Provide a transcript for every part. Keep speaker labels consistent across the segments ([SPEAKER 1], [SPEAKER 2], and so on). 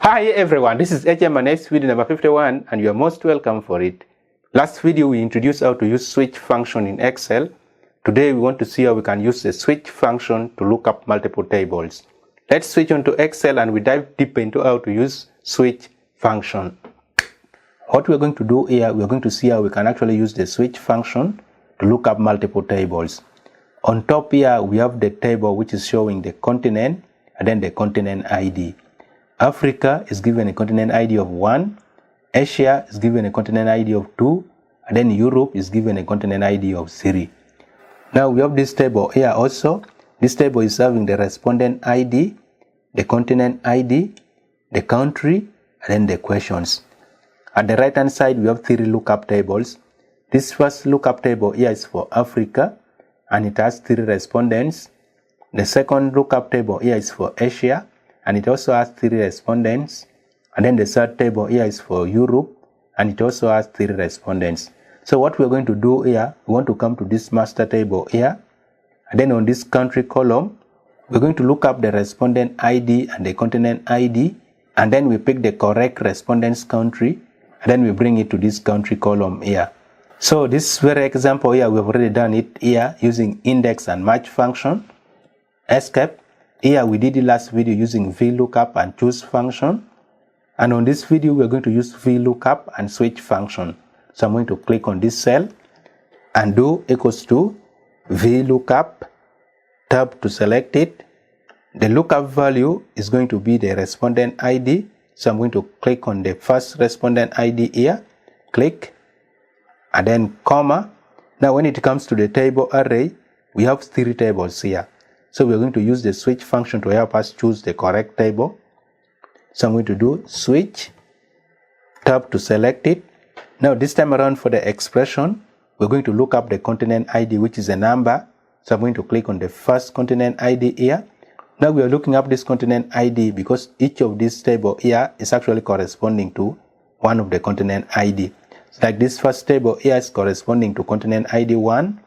[SPEAKER 1] Hi everyone, this is HM&S video number 51 and you are most welcome for it. Last video we introduced how to use switch function in Excel. Today we want to see how we can use the switch function to look up multiple tables. Let's switch on to Excel and we dive deeper into how to use switch function. What we're going to do here, we're going to see how we can actually use the switch function to look up multiple tables. On top here we have the table which is showing the continent and then the continent ID. Africa is given a continent ID of 1, Asia is given a continent ID of 2, and then Europe is given a continent ID of 3. Now we have this table here also. This table is having the respondent ID, the continent ID, the country, and then the questions. At the right hand side we have 3 lookup tables. This first lookup table here is for Africa and it has 3 respondents. The second lookup table here is for Asia and it also has 3 respondents, and then the third table here is for Europe and it also has 3 respondents. So what we're going to do here, we want to come to this master table here, and then on this country column we're going to look up the respondent ID and the continent ID, and then we pick the correct respondent's country and then we bring it to this country column here. So this very example here, we've already done it here using index and match function. Escape. Here we did the last video using VLOOKUP and choose function, and on this video we are going to use VLOOKUP and switch function. So I'm going to click on this cell and do equals to VLOOKUP, tab to select it. The lookup value is going to be the respondent ID, so I'm going to click on the first respondent ID here, click, and then comma. Now when it comes to the table array, we have 3 tables here. So we're going to use the switch function to help us choose the correct table. So I'm going to do switch, tab to select it. Now this time around for the expression, we're going to look up the continent ID, which is a number. So I'm going to click on the first continent ID here. Now we are looking up this continent ID because each of this table here is actually corresponding to one of the continent ID. So like this first table here is corresponding to continent ID 1.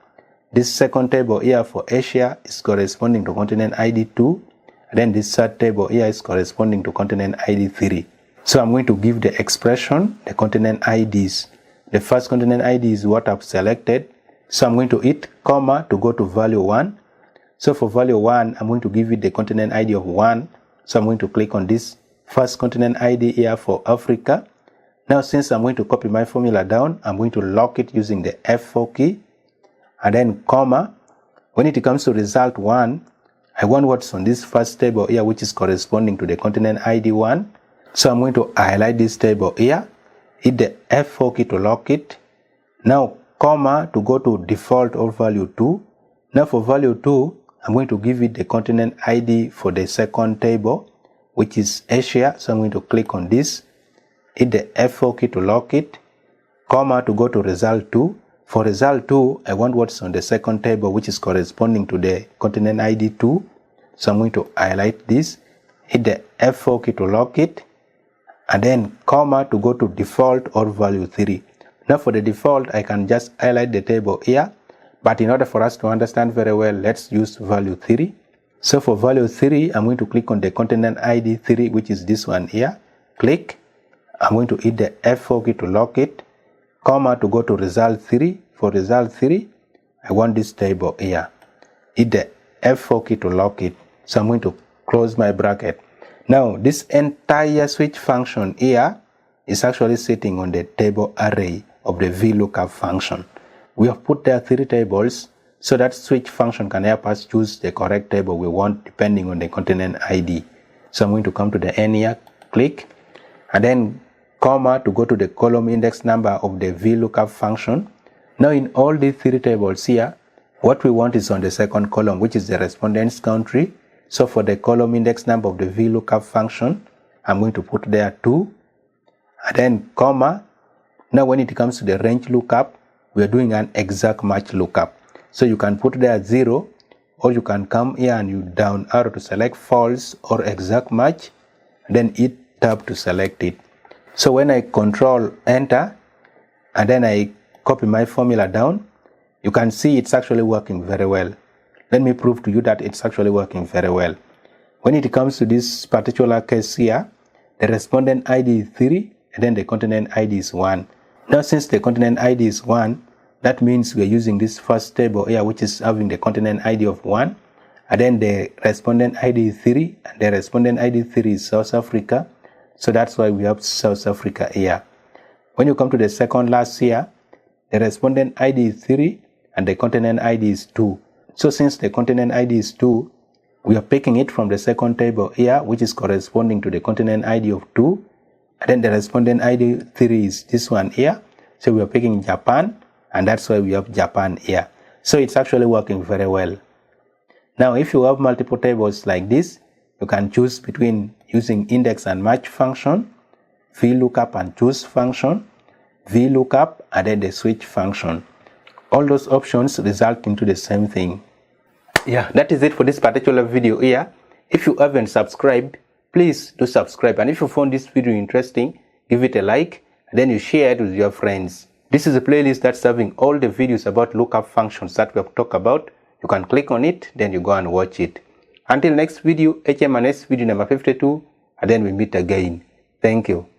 [SPEAKER 1] This second table here for Asia is corresponding to continent ID 2, and then this third table here is corresponding to continent ID 3. So I'm going to give the expression the continent IDs. The first continent ID is what I've selected, so I'm going to hit comma to go to value 1. So for value 1, I'm going to give it the continent ID of 1, so I'm going to click on this first continent ID here for Africa. Now since I'm going to copy my formula down, I'm going to lock it using the F4 key. And then comma. When it comes to result 1, I want what's on this first table here, which is corresponding to the continent ID 1. So I'm going to highlight this table here, hit the F4 key to lock it. Now comma to go to default or value 2. Now for value 2, I'm going to give it the continent ID for the second table, which is Asia. So I'm going to click on this, hit the F4 key to lock it, comma to go to result 2. For result 2, I want what's on the second table, which is corresponding to the continent ID 2. So I'm going to highlight this, hit the F4 key to lock it, and then comma to go to default or value 3. Now for the default, I can just highlight the table here, but in order for us to understand very well, let's use value 3. So for value 3, I'm going to click on the continent ID 3, which is this one here. Click. I'm going to hit the F4 key to lock it, comma to go to result 3. For result 3, I want this table here. Hit the F4 key to lock it. So I'm going to close my bracket. Now this entire switch function here is actually sitting on the table array of the VLOOKUP function. We have put there 3 tables so that switch function can help us choose the correct table we want depending on the continent ID. So I'm going to come to the end here, click, and then comma to go to the column index number of the VLOOKUP function. Now in all these 3 tables here, what we want is on the second column, which is the respondent's country. So for the column index number of the VLOOKUP function, I'm going to put there 2, and then comma. Now when it comes to the range lookup, we are doing an exact match lookup. So you can put there 0, or you can come here and you down arrow to select false or exact match, and then hit tab to select it. So when I control enter and then I copy my formula down, you can see it's actually working very well. Let me prove to you that it's actually working very well. When it comes to this particular case here, the respondent ID is 3, and then the continent ID is 1. Now since the continent ID is 1, that means we are using this first table here, which is having the continent ID of 1, and then the respondent ID is 3, and the respondent ID 3 is South Africa, so that's why we have South Africa here. When you come to the second last here, the respondent ID is 3, and the continent ID is 2. So since the continent ID is 2, we are picking it from the second table here, which is corresponding to the continent ID of 2, and then the respondent ID 3 is this one here, so we are picking Japan, and that's why we have Japan here. So it's actually working very well. Now if you have multiple tables like this, you can choose between using index and match function, VLOOKUP and choose function, VLOOKUP, and then the switch function. All those options result into the same thing. Yeah, that is it for this particular video here. If you haven't subscribed, please do subscribe, and if you found this video interesting, give it a like, and then you share it with your friends. This is a playlist that's having all the videos about lookup functions that we have talked about. You can click on it, then you go and watch it. Until next video, HM&S video number 52, and then we meet again. Thank you.